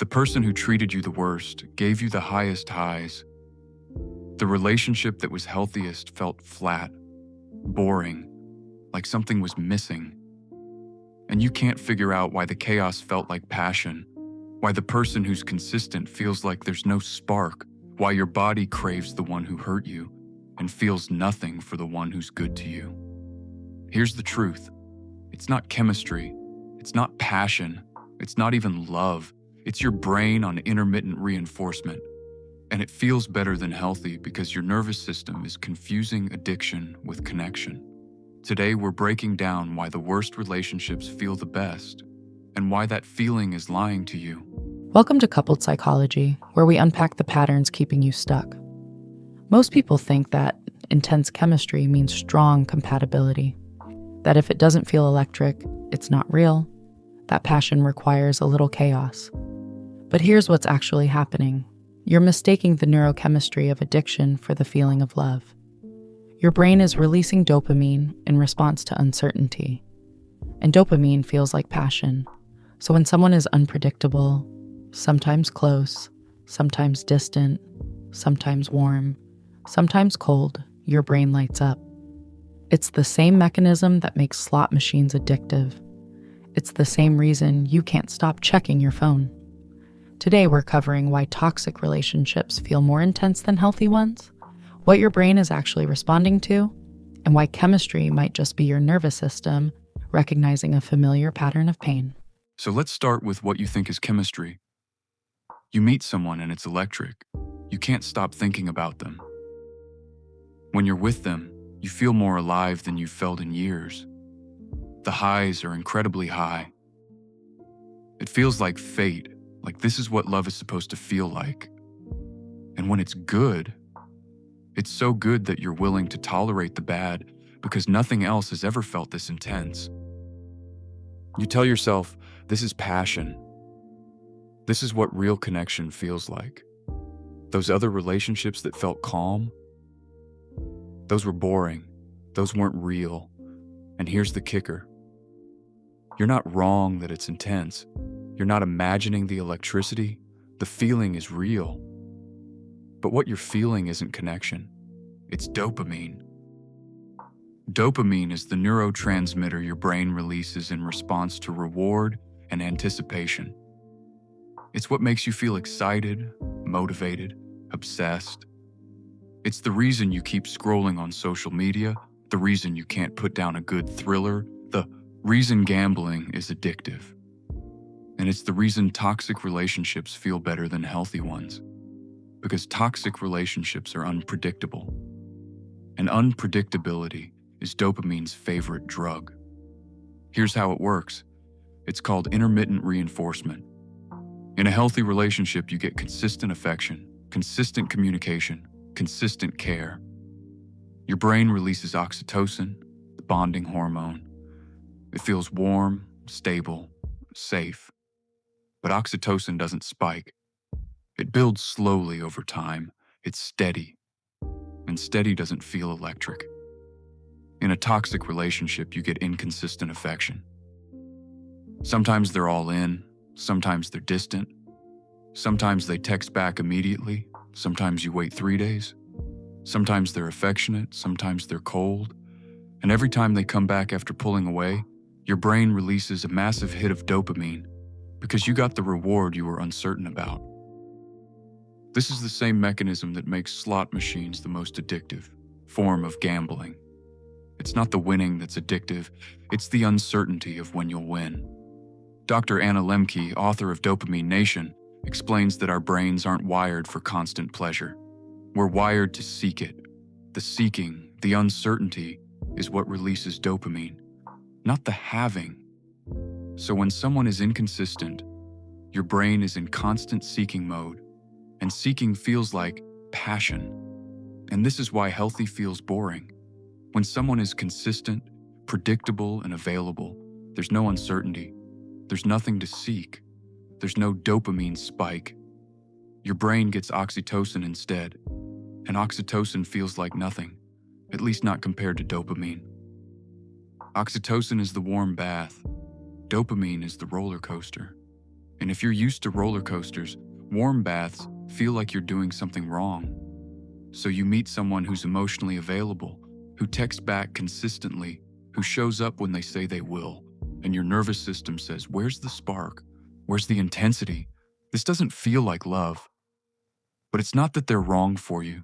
The person who treated you the worst gave you the highest highs. The relationship that was healthiest felt flat, boring, like something was missing. And you can't figure out why the chaos felt like passion, why the person who's consistent feels like there's no spark, why your body craves the one who hurt you and feels nothing for the one who's good to you. Here's the truth. It's not chemistry. It's not passion. It's not even love. It's your brain on intermittent reinforcement. And it feels better than healthy because your nervous system is confusing addiction with connection. Today, we're breaking down why the worst relationships feel the best and why that feeling is lying to you. Welcome to Coupled Psychology, where we unpack the patterns keeping you stuck. Most people think that intense chemistry means strong compatibility, that if it doesn't feel electric, it's not real, that passion requires a little chaos. But here's what's actually happening. You're mistaking the neurochemistry of addiction for the feeling of love. Your brain is releasing dopamine in response to uncertainty, and dopamine feels like passion. So when someone is unpredictable, sometimes close, sometimes distant, sometimes warm, sometimes cold, your brain lights up. It's the same mechanism that makes slot machines addictive. It's the same reason you can't stop checking your phone. Today we're covering why toxic relationships feel more intense than healthy ones, what your brain is actually responding to, and why chemistry might just be your nervous system recognizing a familiar pattern of pain. So let's start with what you think is chemistry. You meet someone and it's electric. You can't stop thinking about them. When you're with them, you feel more alive than you've felt in years. The highs are incredibly high. It feels like fate, like this is what love is supposed to feel like. And when it's good, it's so good that you're willing to tolerate the bad because nothing else has ever felt this intense. You tell yourself, this is passion. This is what real connection feels like. Those other relationships that felt calm, those were boring. Those weren't real. And here's the kicker. You're not wrong that it's intense. You're not imagining the electricity. The feeling is real. But what you're feeling isn't connection. It's dopamine. Dopamine is the neurotransmitter your brain releases in response to reward and anticipation. It's what makes you feel excited, motivated, obsessed. It's the reason you keep scrolling on social media, the reason you can't put down a good thriller, the reason gambling is addictive. And it's the reason toxic relationships feel better than healthy ones. Because toxic relationships are unpredictable. And unpredictability is dopamine's favorite drug. Here's how it works. It's called intermittent reinforcement. In a healthy relationship, you get consistent affection, consistent communication, consistent care. Your brain releases oxytocin, the bonding hormone. It feels warm, stable, safe. But oxytocin doesn't spike. It builds slowly over time. It's steady. And steady doesn't feel electric. In a toxic relationship, you get inconsistent affection. Sometimes they're all in, sometimes they're distant. Sometimes they text back immediately, sometimes you wait 3 days. Sometimes they're affectionate, sometimes they're cold. And every time they come back after pulling away, your brain releases a massive hit of dopamine because you got the reward you were uncertain about. This is the same mechanism that makes slot machines the most addictive form of gambling. It's not the winning that's addictive, it's the uncertainty of when you'll win. Dr. Anna Lemke, author of Dopamine Nation, explains that our brains aren't wired for constant pleasure. We're wired to seek it. The seeking, the uncertainty, is what releases dopamine, not the having. So when someone is inconsistent, your brain is in constant seeking mode, and seeking feels like passion. And this is why healthy feels boring. When someone is consistent, predictable, and available, there's no uncertainty. There's nothing to seek. There's no dopamine spike. Your brain gets oxytocin instead, and oxytocin feels like nothing, at least not compared to dopamine. Oxytocin is the warm bath. Dopamine is the roller coaster. And if you're used to roller coasters, warm baths feel like you're doing something wrong. So you meet someone who's emotionally available, who texts back consistently, who shows up when they say they will, and your nervous system says, "Where's the spark? Where's the intensity? This doesn't feel like love." But it's not that they're wrong for you.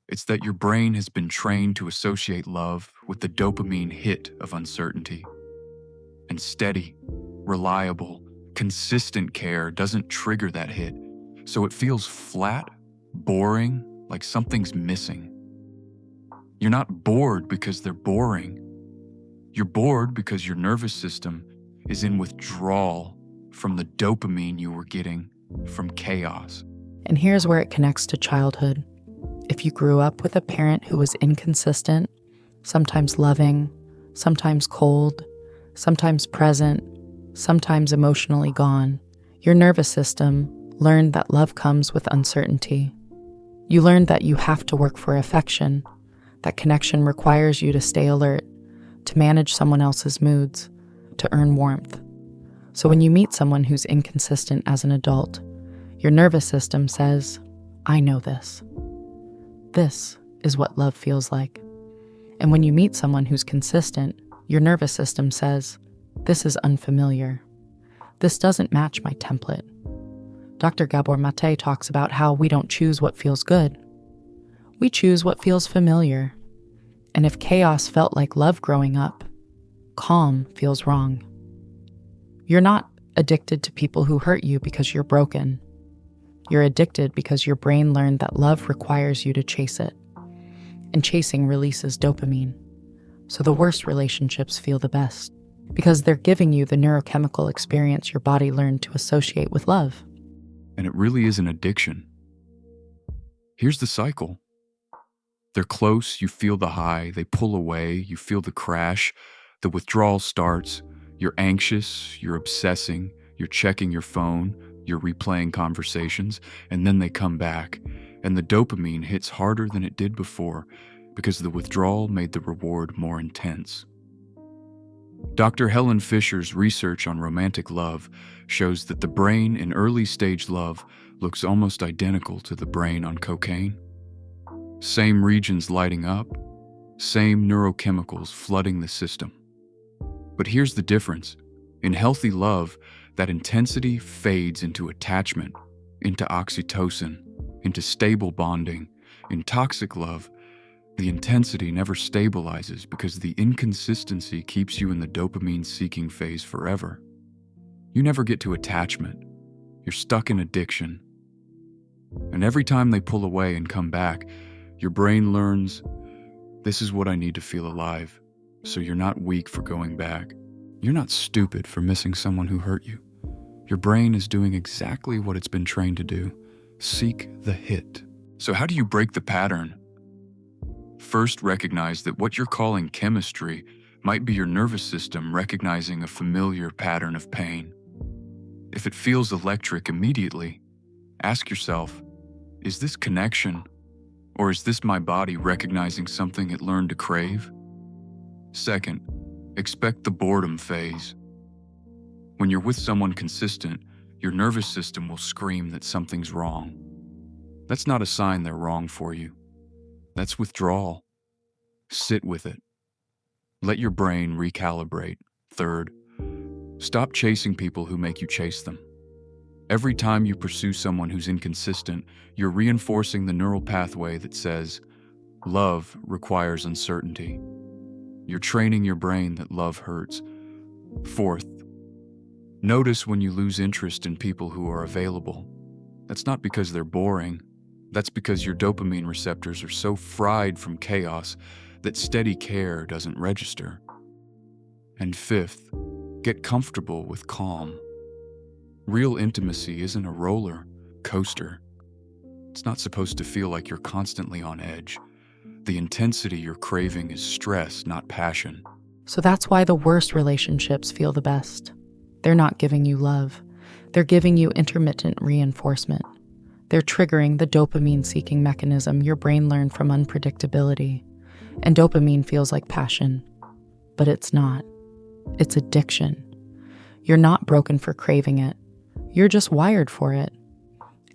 It's that your brain has been trained to associate love with the dopamine hit of uncertainty. And steady, reliable, consistent care doesn't trigger that hit, so it feels flat, boring, like something's missing. You're not bored because they're boring. You're bored because your nervous system is in withdrawal from the dopamine you were getting from chaos. And here's where it connects to childhood. If you grew up with a parent who was inconsistent, sometimes loving, sometimes cold, sometimes present, sometimes emotionally gone, your nervous system learned that love comes with uncertainty. You learned that you have to work for affection, that connection requires you to stay alert, to manage someone else's moods, to earn warmth. So when you meet someone who's inconsistent as an adult, your nervous system says, "I know this. This is what love feels like." And when you meet someone who's consistent, your nervous system says, "This is unfamiliar. This doesn't match my template." Dr. Gabor Mate talks about how we don't choose what feels good. We choose what feels familiar. And if chaos felt like love growing up, calm feels wrong. You're not addicted to people who hurt you because you're broken. You're addicted because your brain learned that love requires you to chase it. And chasing releases dopamine. So the worst relationships feel the best, because they're giving you the neurochemical experience your body learned to associate with love. And it really is an addiction. Here's the cycle. They're close, you feel the high, they pull away, you feel the crash, the withdrawal starts, you're anxious, you're obsessing, you're checking your phone, you're replaying conversations, and then they come back, and the dopamine hits harder than it did before because the withdrawal made the reward more intense. Dr. Helen Fisher's research on romantic love shows that the brain in early-stage love looks almost identical to the brain on cocaine. Same regions lighting up, same neurochemicals flooding the system. But here's the difference. In healthy love, that intensity fades into attachment, into oxytocin, into stable bonding. In toxic love, the intensity never stabilizes because the inconsistency keeps you in the dopamine-seeking phase forever. You never get to attachment. You're stuck in addiction. And every time they pull away and come back, your brain learns, this is what I need to feel alive. So you're not weak for going back. You're not stupid for missing someone who hurt you. Your brain is doing exactly what it's been trained to do. Seek the hit. So how do you break the pattern? First, recognize that what you're calling chemistry might be your nervous system recognizing a familiar pattern of pain. If it feels electric immediately, ask yourself, is this connection, or is this my body recognizing something it learned to crave? Second, expect the boredom phase. When you're with someone consistent, your nervous system will scream that something's wrong. That's not a sign they're wrong for you. That's withdrawal. Sit with it. Let your brain recalibrate. Third, stop chasing people who make you chase them. Every time you pursue someone who's inconsistent, you're reinforcing the neural pathway that says, love requires uncertainty. You're training your brain that love hurts. Fourth, notice when you lose interest in people who are available. That's not because they're boring. That's because your dopamine receptors are so fried from chaos that steady care doesn't register. And fifth, get comfortable with calm. Real intimacy isn't a roller coaster. It's not supposed to feel like you're constantly on edge. The intensity you're craving is stress, not passion. So that's why the worst relationships feel the best. They're not giving you love. They're giving you intermittent reinforcement. They're triggering the dopamine-seeking mechanism your brain learned from unpredictability. And dopamine feels like passion. But it's not. It's addiction. You're not broken for craving it. You're just wired for it.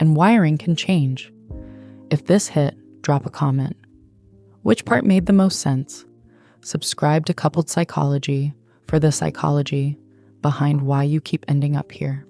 And wiring can change. If this hit, drop a comment. Which part made the most sense? Subscribe to Coupled Psychology for the psychology behind why you keep ending up here.